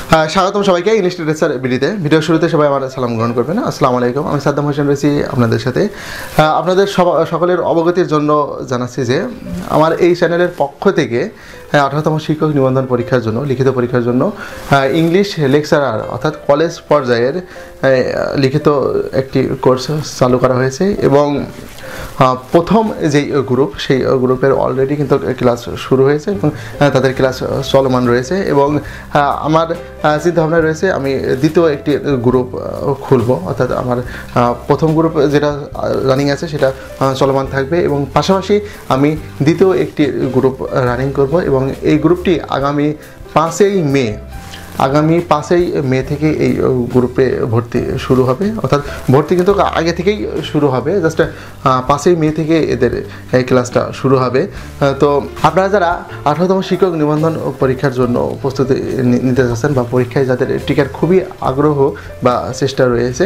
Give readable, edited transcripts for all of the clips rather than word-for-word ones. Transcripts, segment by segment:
স্বাগতম সবাইকে English literature বিডিতে। Video শুরুতে সবাই আমার সালাম গ্রহণ করবেন। আসসালামু আলাইকুম। আমি সাদ্দাম হোসেন রয়েছি আপনাদের সাথে। আপনাদের সকলের অবগতির জন্য জানাচ্ছি যে আমার এই চ্যানেলের পক্ষ থেকে 18তম শিক্ষক নিবন্ধন পরীক্ষার জন্য, লিখিত পরীক্ষার জন্য ইংলিশ লেকচারার অর্থাৎ কলেজ পর্যায়ের লিখিত একটি কোর্স চালু করা হয়েছে এবং প্রথম যেই গ্রুপ, সেই গ্রুপের অলরেডি কিন্তু ক্লাস শুরু হয়েছে এবং তাদের ক্লাস চলমান রয়েছে এবং আমার চিন্তাভাবনা রয়েছে আমি দ্বিতীয় একটি গ্রুপ খুলব, অর্থাৎ আমার প্রথম গ্রুপ যেটা রানিং আছে সেটা চলমান থাকবে এবং পাশাপাশি আমি দ্বিতীয় একটি গ্রুপ রানিং করব এবং এই গ্রুপটি আগামী 5ই মে থেকে এই গ্রুপে ভর্তি শুরু হবে, অর্থাৎ ভর্তি কিন্তু আগে থেকেই শুরু হবে, জাস্ট 5ই মে থেকে এদের এই ক্লাসটা শুরু হবে। তো আপনারা যারা 18তম শিক্ষক নিবন্ধন পরীক্ষার জন্য প্রস্তুতি নিতে যাচ্ছেন বা পরীক্ষায় যাদের টিকার খুবই আগ্রহ বা চেষ্টা রয়েছে,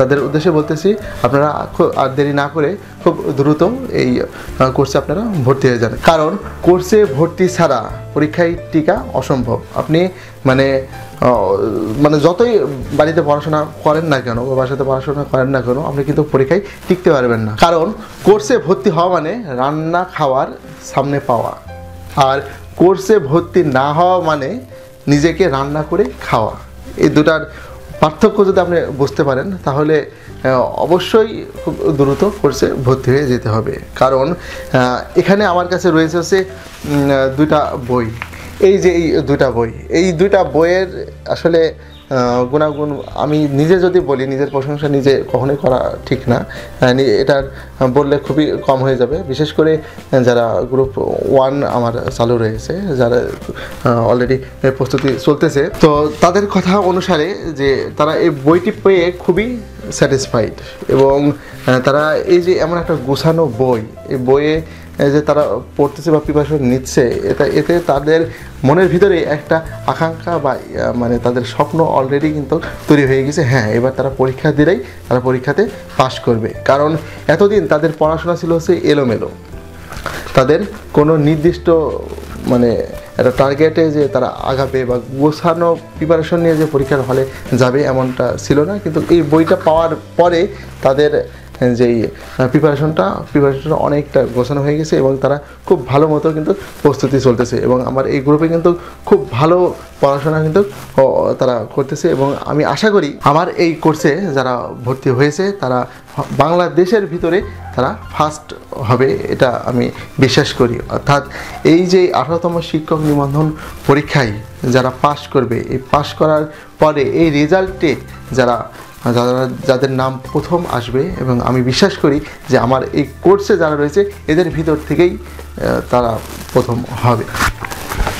তাদের উদ্দেশ্যে বলতেছি আপনারা আর দেরি না করে খুব দ্রুত এই কোর্সে আপনারা ভর্তি হয়ে যান, কারণ কোর্সে ভর্তি ছাড়া পরীক্ষায় টিকা অসম্ভব। আপনি মানে যতই বাড়িতে পড়াশোনা করেন না কেন বা বাসাতে পড়াশোনা করেন না কেন, আপনি কিন্তু পরীক্ষায় টিকতে পারবেন না, কারণ কোর্সে ভর্তি হওয়া মানে রান্না খাওয়ার সামনে পাওয়া, আর কোর্সে ভর্তি না হওয়া মানে নিজেকে রান্না করে খাওয়া। এই দুটার পার্থক্য যদি আপনি বুঝতে পারেন তাহলে অবশ্যই খুব দ্রুত কোর্সে ভর্তি হয়ে যেতে হবে, কারণ এখানে আমার কাছে রয়েছে হচ্ছে দুইটা বই। এই দুইটা বইয়ের আসলে গুণাগুণ আমি নিজে যদি বলি, নিজের প্রশংসা নিজে কখনোই করা ঠিক না, এটা বললে খুবই কম হয়ে যাবে। বিশেষ করে যারা গ্রুপ 1 আমার চালু রয়েছে, যারা অলরেডি প্রস্তুতি চলতেছে, তো তাদের কথা অনুসারে যে তারা এই বইটি পেয়ে খুবই স্যাটিসফাইড এবং তারা এই যে এমন একটা গোছানো বই, এই বইয়ে যে তারা পড়তেছে বা প্রিপারেশন নিচ্ছে, এতে তাদের মনের ভিতরে একটা আকাঙ্ক্ষা বা মানে তাদের স্বপ্ন অলরেডি কিন্তু তৈরি হয়ে গেছে। হ্যাঁ, এবার তারা পরীক্ষা দিলেই তারা পরীক্ষাতে পাশ করবে, কারণ এতদিন তাদের পড়াশোনা ছিল হচ্ছে এলোমেলো, তাদের কোনো নির্দিষ্ট মানে একটা টার্গেটে যে তারা আগাবে বা গোছানো প্রিপারেশন নিয়ে যে পরীক্ষার হলে যাবে এমনটা ছিল না। কিন্তু এই বইটা পাওয়ার পরে তাদের যেই প্রিপারেশনটা অনেকটা গোছানো হয়ে গেছে এবং তারা খুব ভালো মতো কিন্তু প্রস্তুতি চলতেছে এবং আমার এই গ্রুপে কিন্তু খুব ভালো পড়াশোনা কিন্তু তারা করতেছে এবং আমি আশা করি আমার এই কোর্সে যারা ভর্তি হয়েছে তারা বাংলাদেশের ভিতরে তারা ফার্স্ট হবে, এটা আমি বিশ্বাস করি। অর্থাৎ এই যে 18তম শিক্ষক নিবন্ধন পরীক্ষায় যারা পাশ করবে, এই পাশ করার পরে এই রেজাল্টে যাদের নাম প্রথম আসবে এবং আমি বিশ্বাস করি যে আমার এই কোর্সে যারা রয়েছে এদের ভিতর থেকেই তারা প্রথম হবে,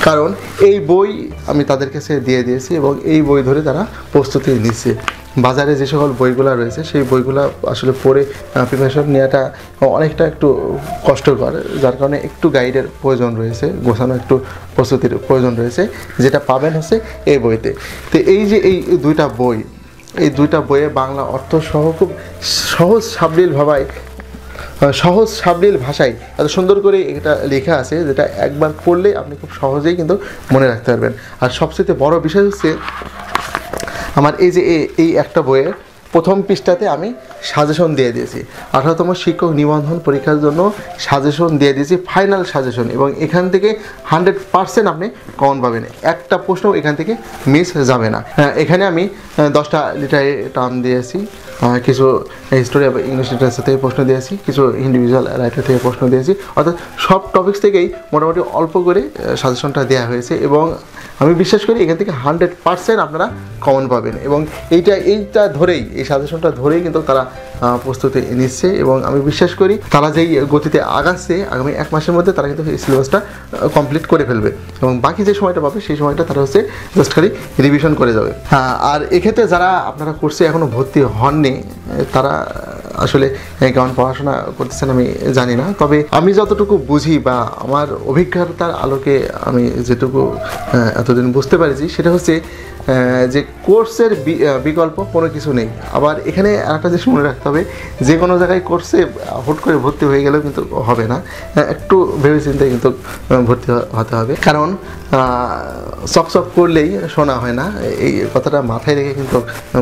কারণ এই বই আমি তাদের কাছে দিয়ে দিয়েছি এবং এই বই ধরে তারা প্রস্তুতি নিচ্ছে। বাজারে যে সকল বইগুলো রয়েছে সেই বইগুলো আসলে পড়ে প্রিপারেশন নেওয়াটা অনেকটা একটু কষ্টকর, যার কারণে একটু গাইডের প্রয়োজন রয়েছে, গোছানো একটু প্রস্তুতির প্রয়োজন রয়েছে, যেটা পাবেন হচ্ছে এই বইতে। তো এই যে এই দুইটা বইয়ে বাংলা অর্থ সহ খুব সহজ সাবলীল ভাষায় এত সুন্দর করে এটা লেখা আছে, যেটা একবার পড়লে আপনি খুব সহজেই কিন্তু মনে রাখতে পারবেন। আর সবচেয়ে বড় বিষয় হচ্ছে আমার এই যে এই একটা বইয়ের প্রথম পৃষ্ঠাতে আমি সাজেশন দিয়ে দিয়েছি, 18তম শিক্ষক নিবন্ধন পরীক্ষার জন্য সাজেশন দিয়ে দিয়েছি, ফাইনাল সাজেশন, এবং এখান থেকে 100% আপনি কমন পাবেন, একটা প্রশ্ন এখান থেকে মিস যাবে না। এখানে আমি 10টা লিটারি টার্ম দিয়েছি, কিছু হিস্টোরি অফ ইংলিশ লিটারেচার থেকে প্রশ্ন দিয়েছি, কিছু ইন্ডিভিজুয়াল রাইটার থেকে প্রশ্ন দিয়েছি, অর্থাৎ সব টপিক্স থেকেই মোটামুটি অল্প করে সাজেশনটা দেওয়া হয়েছে এবং আমি বিশ্বাস করি এখান থেকে 100% আপনারা কমন পাবেন এবং এইটা ধরেই, এই সাজেশনটা ধরেই কিন্তু তারা প্রস্তুতি নিচ্ছে এবং আমি বিশ্বাস করি তারা যেই গতিতে আগাচ্ছে আগামী 1 মাসের মধ্যে তারা কিন্তু এই সিলেবাসটা কমপ্লিট করে ফেলবে এবং বাকি যে সময়টা পাবে সেই সময়টা তারা হচ্ছে জাস্ট খালি রিভিশন করে যাবে। আর এক্ষেত্রে যারা আপনারা কোর্সে এখনও ভর্তি হননি তারা আসলে কেমন পড়াশোনা করতেছেন আমি জানি না, তবে আমি যতটুকু বুঝি বা আমার অভিজ্ঞতার আলোকে আমি যেটুকু এতদিন বুঝতে পারছি সেটা হচ্ছে যে কোর্সের বিকল্প কোনো কিছু নেই। আবার এখানে একটা জিনিস মনে রাখতে হবে, যে কোনো জায়গায় কোর্সে হুট করে ভর্তি হয়ে গেলেও কিন্তু হবে না, একটু ভেবে চিন্তে কিন্তু ভর্তি হতে হবে। কারণ চকচক করলেই শোনা হয় না, এই কথাটা মাথায় রেখে কিন্তু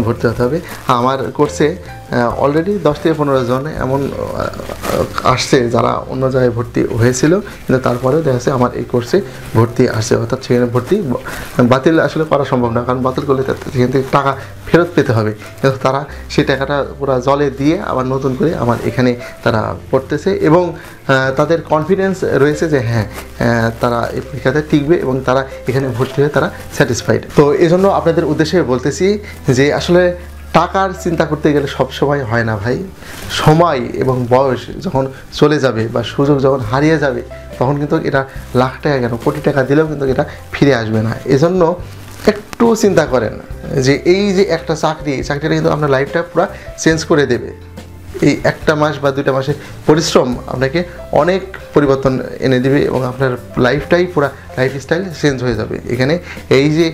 ভর্তি হতে হবে। আমার কোর্সে অলরেডি 10 থেকে 15 জন এমন আসছে যারা অন্য জায়গায় ভর্তি হয়েছিল, কিন্তু তারপরেও দেখা যাচ্ছে আমার এই কোর্সে ভর্তি আসছে। অর্থাৎ সেখানে ভর্তি বাতিল আসলে করা সম্ভব না, কারণ বাতিল করলে সেখান থেকে টাকা ফেরত পেতে হবে, কিন্তু তারা সেই টাকাটা পুরো জলে দিয়ে আবার নতুন করে আমার এখানে তারা পড়তেছে এবং তাদের কনফিডেন্স রয়েছে যে হ্যাঁ তারা এই পরীক্ষাতে টিকবে এবং তারা এখানে ভর্তি হয়ে তারা স্যাটিসফাইড। তো এই জন্য আপনাদের উদ্দেশ্যে বলতেছি যে আসলে টাকার চিন্তা করতে গেলে সব সময় হয় না ভাই। সময় এবং বয়স যখন চলে যাবে বা সুযোগ যখন হারিয়ে যাবে তখন কিন্তু এটা লাখ টাকা কেন কোটি টাকা দিলেও কিন্তু এটা ফিরে আসবে না। এজন্য একটু চিন্তা করেন যে এই যে একটা চাকরিটা কিন্তু আপনার লাইফটা পুরো চেঞ্জ করে দেবে। এই একটা মাস বা 2টা মাসের পরিশ্রম আপনাকে অনেক পরিবর্তন এনে দেবে এবং আপনার লাইফটাই পুরো লাইফস্টাইল চেঞ্জ হয়ে যাবে। এখানে এই যে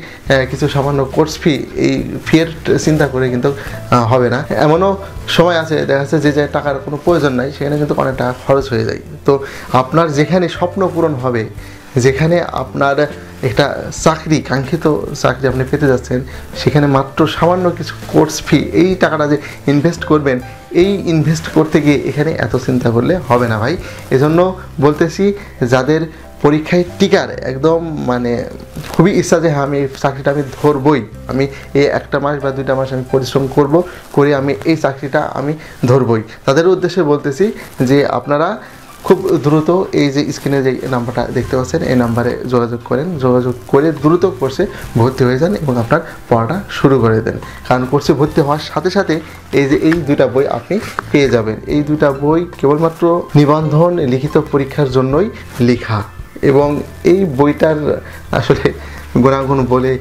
কিছু সামান্য কোর্স ফি, এই ফিয়ের চিন্তা করে কিন্তু হবে না। এমনও সময় আছে দেখা যাচ্ছে যে টাকার কোনো প্রয়োজন নাই, সেখানে কিন্তু অনেক টাকা খরচ হয়ে যায়। তো আপনার যেখানে স্বপ্ন পূরণ হবে, যেখানে আপনার একটা চাকরি, কাঙ্ক্ষিত চাকরি আপনি পেতে যাচ্ছেন, সেখানে মাত্র সামান্য কিছু কোর্স ফি, এই টাকাটা যে ইনভেস্ট করবেন, এই ইনভেস্ট করতে গিয়ে এখানে এত চিন্তা করলে হবে না ভাই। এজন্য বলতেছি যাদের পরীক্ষায় টিকার একদম মানে খুবই ইচ্ছা যে হ্যাঁ আমি এই চাকরিটা আমি ধরবই, আমি এই একটা মাস বা 2টা মাস আমি পরিশ্রম করে আমি এই চাকরিটা আমি ধরবই, তাদের উদ্দেশ্যে বলতেছি যে আপনারা খুব দ্রুত এই যে স্ক্রিনে যে নাম্বারটা দেখতে পাচ্ছেন এই নাম্বারে যোগাযোগ করে দ্রুত কোর্সে ভর্তি হয়ে যান এবং আপনার পড়াটা শুরু করে দেন। কারণ কোর্সে ভর্তি হওয়ার সাথে সাথে এই 2টা বই আপনি পেয়ে যাবেন। এই 2টা বই কেবলমাত্র নিবন্ধন লিখিত পরীক্ষার জন্যই লেখা এবং এই বইটার আসলে গুণাগুণ বলে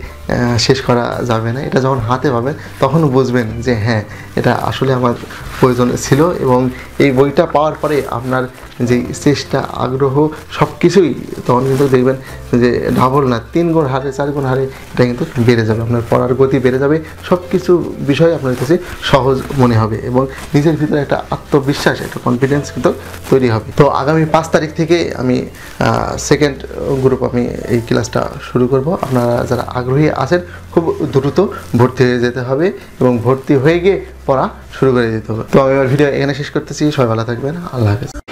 শেষ করা যাবে না। এটা যখন হাতে পাবেন তখন বুঝবেন যে হ্যাঁ এটা আসলে আমার প্রয়োজন ছিল এবং এই বইটা পাওয়ার পরে আপনার যে চেষ্টা, আগ্রহ সব কিছুই তখন কিন্তু দেখবেন যে ডাবল না 3 গুণ হারে 4 গুণ হারে এটা কিন্তু বেড়ে যাবে। আপনার পড়ার গতি বেড়ে যাবে, সব কিছু বিষয় আপনার কাছে সহজ মনে হবে এবং নিজের ভিতরে একটা আত্মবিশ্বাস, একটা কনফিডেন্স কিন্তু তৈরি হবে। তো আগামী 5 তারিখ থেকে আমি সেকেন্ড গ্রুপ আমি এই ক্লাসটা শুরু করব। আপনারা যারা আগ্রহী আছেন খুব দ্রুত ভর্তি হয়ে যেতে হবে এবং ভর্তি হয়ে গিয়ে পড়া শুরু করে দিতে হবে। তো আমি আমার ভিডিও এখানে শেষ করতেছি। সবাই ভালো থাকবেন, আল্লাহ হাফেজ।